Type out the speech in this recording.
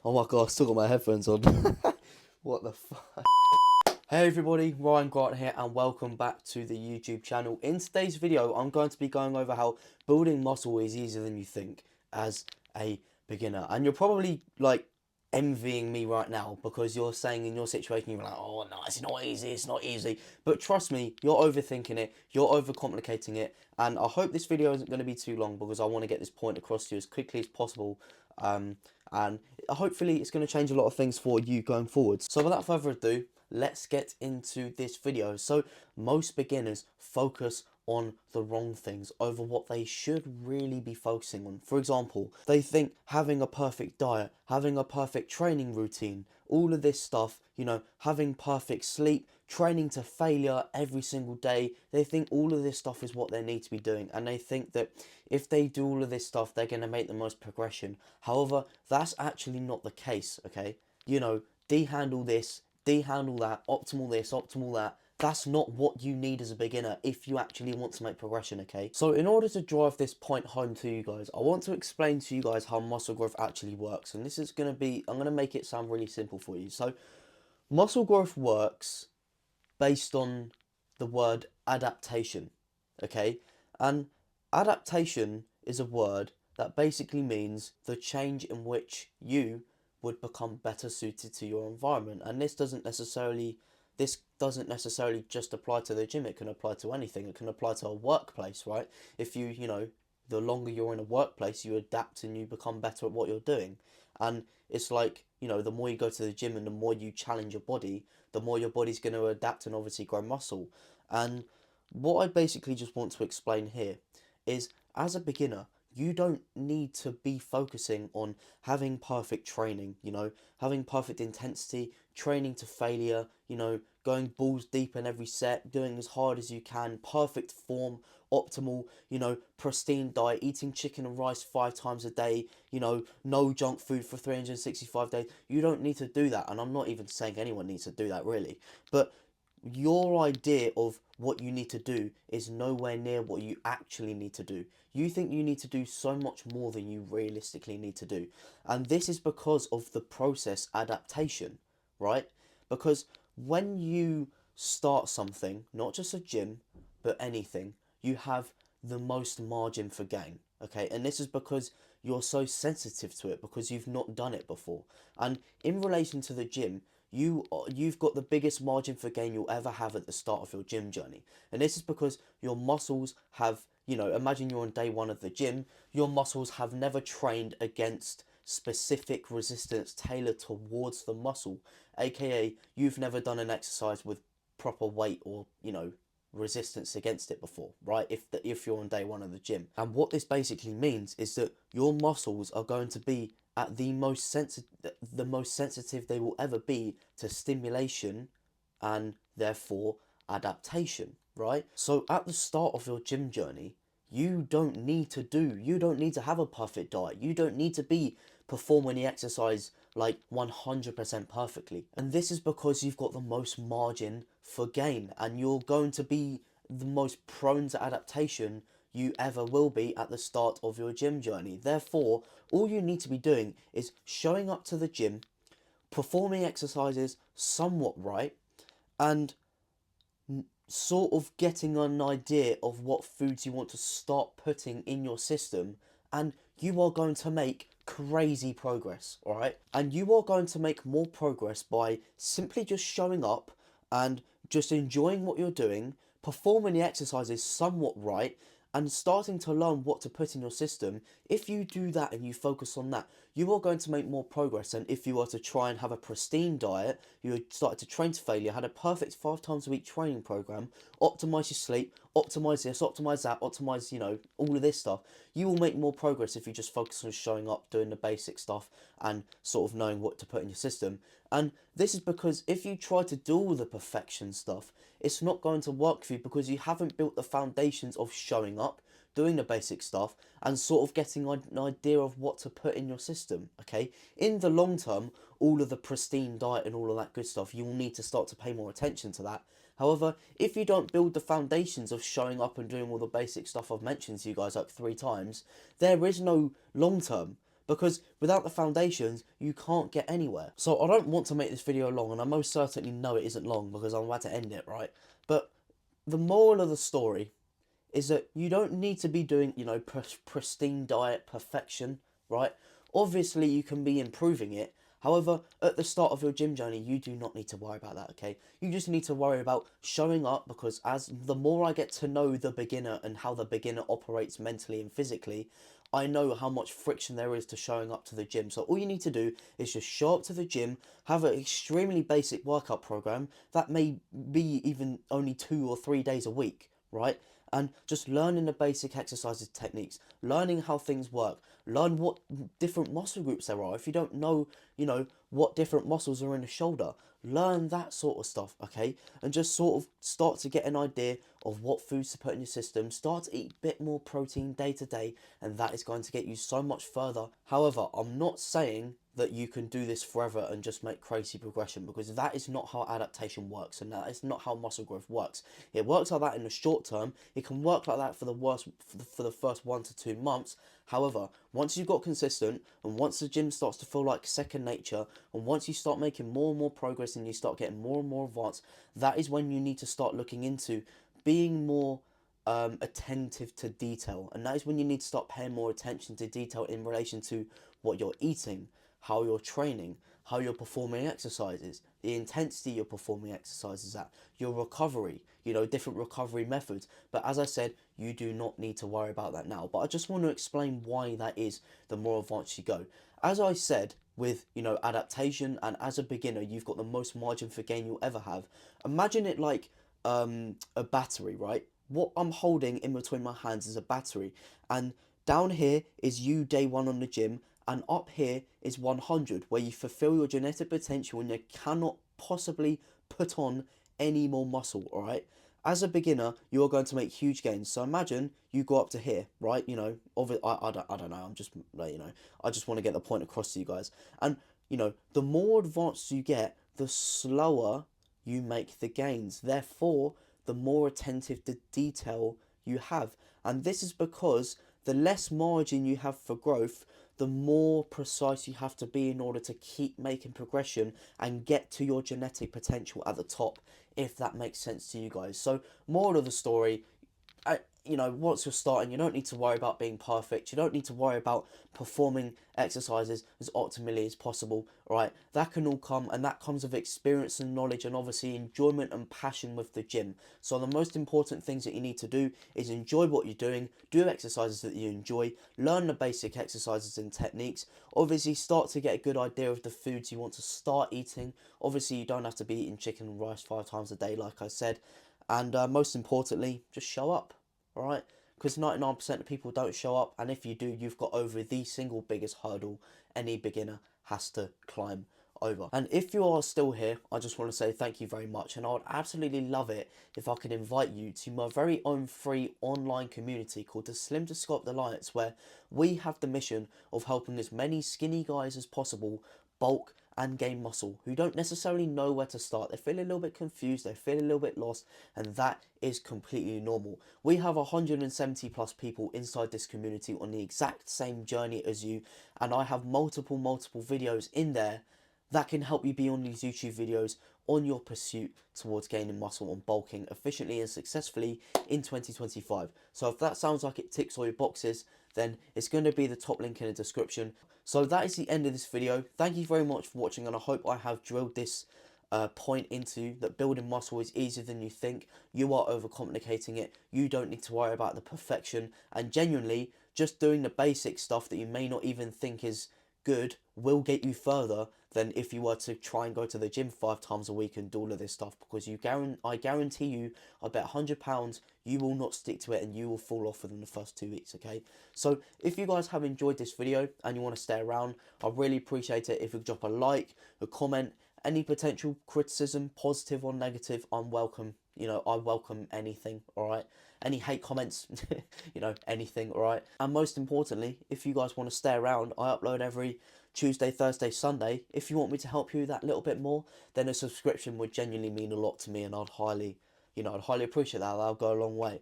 Oh my god, I still got my headphones on. What the fuck? Hey everybody, Ryan Grant here and welcome back to the YouTube channel. In today's video, I'm going to be going over how building muscle is easier than you think as a beginner. And you're probably like envying me right now because you're saying in your situation, you're like, oh no, it's not easy, it's not easy. But trust me, you're overthinking it, you're overcomplicating it. And I hope this video isn't going to be too long because I want to get this point across to you as quickly as possible. And hopefully it's going to change a lot of things for you going forward. So without further ado, let's get into this video. So most beginners focus on the wrong things over what they should really be focusing on. For example, they think having a perfect diet, having a perfect training routine, all of this stuff, you know, having perfect sleep, training to failure every single day, they think all of this stuff is what they need to be doing, and they think that if they do all of this stuff, they're going to make the most progression. However, that's actually not the case, okay? You know, D-handle this, D-handle that, optimal this, optimal that. That's not what you need as a beginner if you actually want to make progression, okay? So in order to drive this point home to you guys, I want to explain to you guys how muscle growth actually works. And this is going to be, I'm going to make it sound really simple for you. So muscle growth works based on the word adaptation, okay? And adaptation is a word that basically means the change in which you would become better suited to your environment. And this doesn't necessarily just apply to the gym. It can apply to anything. It can apply to a workplace, right? If you know, the longer you're in a workplace, you adapt and you become better at what you're doing. And it's like, you know, the more you go to the gym and the more you challenge your body, the more your body's going to adapt and obviously grow muscle. And what I basically just want to explain here is, as a beginner, you don't need to be focusing on having perfect training, you know, having perfect intensity, training to failure, you know, going balls deep in every set, doing as hard as you can, perfect form, optimal, you know, pristine diet, eating chicken and rice 5 times a day, you know, no junk food for 365 days. You don't need to do that. And I'm not even saying anyone needs to do that really. But your idea of what you need to do is nowhere near what you actually need to do. You think you need to do so much more than you realistically need to do. And this is because of the process adaptation, right? Because when you start something, not just a gym, but anything, you have the most margin for gain, okay? And this is because you're so sensitive to it because you've not done it before. And in relation to the gym, you've got the biggest margin for gain you'll ever have at the start of your gym journey. And this is because your muscles have, you know, imagine you're on day one of the gym, your muscles have never trained against specific resistance tailored towards the muscle, aka you've never done an exercise with proper weight or, you know, resistance against it before, right? If you're on day one of the gym. And what this basically means is that your muscles are going to be at the most sensitive they will ever be to stimulation and therefore adaptation, right? So at the start of your gym journey, you don't need to have a perfect diet. You don't need to be performing the exercise like 100% perfectly. And this is because you've got the most margin for gain and you're going to be the most prone to adaptation you ever will be at the start of your gym journey. Therefore, all you need to be doing is showing up to the gym, performing exercises somewhat right, and sort of getting an idea of what foods you want to start putting in your system, and you are going to make crazy progress, all right? And you are going to make more progress by simply just showing up and just enjoying what you're doing, performing the exercises somewhat right, and starting to learn what to put in your system. If you do that and you focus on that, you are going to make more progress than if you were to try and have a pristine diet, you had started to train to failure, had a perfect 5 times a week training program, optimize your sleep, optimize this, optimize that, optimize, you know, all of this stuff. You will make more progress if you just focus on showing up, doing the basic stuff, and sort of knowing what to put in your system. And this is because if you try to do all the perfection stuff, it's not going to work for you because you haven't built the foundations of showing up, doing the basic stuff, and sort of getting an idea of what to put in your system, okay? In the long term, all of the pristine diet and all of that good stuff, you will need to start to pay more attention to that. However, if you don't build the foundations of showing up and doing all the basic stuff I've mentioned to you guys like 3 times, there is no long term. because without the foundations, you can't get anywhere. So I don't want to make this video long, and I most certainly know it isn't long because I'm about to end it, right? But the moral of the story is that you don't need to be doing, pristine diet perfection, right? Obviously, you can be improving it. However, at the start of your gym journey, you do not need to worry about that, okay? You just need to worry about showing up, because as the more I get to know the beginner and how the beginner operates mentally and physically, I know how much friction there is to showing up to the gym. So all you need to do is just show up to the gym, have an extremely basic workout program that may be even only 2 or 3 days a week, right? And just learning the basic exercises, techniques, learning how things work, learn what different muscle groups there are. If you don't know, what different muscles are in the shoulder, learn that sort of stuff, okay? And just sort of start to get an idea of what foods to put in your system. Start to eat a bit more protein day to day, and that is going to get you so much further. However, I'm not saying that you can do this forever and just make crazy progression, because that is not how adaptation works, and that is not how muscle growth works. It works like that in the short term. It can work like that for the first 1 to 2 months. However, once you've got consistent, and once the gym starts to feel like second nature, and once you start making more and more progress and you start getting more and more advanced, that is when you need to start looking into being more attentive to detail. And that is when you need to start paying more attention to detail in relation to what you're eating, how you're training, how you're performing exercises, the intensity you're performing exercises at, your recovery, different recovery methods. But as I said, you do not need to worry about that now. But I just want to explain why that is the more advanced you go. As I said, with, adaptation, and as a beginner, you've got the most margin for gain you'll ever have. Imagine it like a battery, right? What I'm holding in between my hands is a battery, and down here is you day one on the gym, and up here is 100, where you fulfill your genetic potential and you cannot possibly put on any more muscle, all right? As a beginner, you are going to make huge gains. So imagine you go up to here, right? I don't know. I'm just, I just want to get the point across to you guys. And, the more advanced you get, the slower you make the gains. Therefore, the more attentive to detail you have. And this is because the less margin you have for growth, the more precise you have to be in order to keep making progression and get to your genetic potential at the top, if that makes sense to you guys. So, moral of the story, once you're starting, you don't need to worry about being perfect. You don't need to worry about performing exercises as optimally as possible, right? That can all come, and that comes with experience and knowledge, and obviously enjoyment and passion with the gym. So the most important things that you need to do is enjoy what you're doing, do exercises that you enjoy, learn the basic exercises and techniques, obviously start to get a good idea of the foods you want to start eating. Obviously, you don't have to be eating chicken and rice 5 times a day, like I said. And most importantly, just show up. Alright, because 99% of people don't show up, and if you do, you've got over the single biggest hurdle any beginner has to climb over. And if you are still here, I just want to say thank you very much, and I would absolutely love it if I could invite you to my very own free online community called the SlimToSculpt Alliance, where we have the mission of helping as many skinny guys as possible bulk and gain muscle, who don't necessarily know where to start. They feel a little bit confused, they feel a little bit lost, and that is completely normal. We have 170 plus people inside this community on the exact same journey as you, and I have multiple videos in there that can help you be on these YouTube videos on your pursuit towards gaining muscle and bulking efficiently and successfully in 2025. So if that sounds like it ticks all your boxes, then it's going to be the top link in the description. So that is the end of this video. Thank you very much for watching, and I hope I have drilled this point into that building muscle is easier than you think. You are overcomplicating it. You don't need to worry about the perfection, and genuinely just doing the basic stuff that you may not even think is good will get you further than if you were to try and go to the gym 5 times a week and do all of this stuff, because I guarantee you, I bet £100 you will not stick to it and you will fall off within the first 2 weeks, okay? So if you guys have enjoyed this video and you want to stay around, I really appreciate it if you drop a like, a comment, any potential criticism, positive or negative, I'm welcome. I welcome anything, alright? Any hate comments, anything, alright? And most importantly, if you guys want to stay around, I upload every Tuesday, Thursday, Sunday. If you want me to help you that little bit more, then a subscription would genuinely mean a lot to me, and I'd highly appreciate that. That'll go a long way.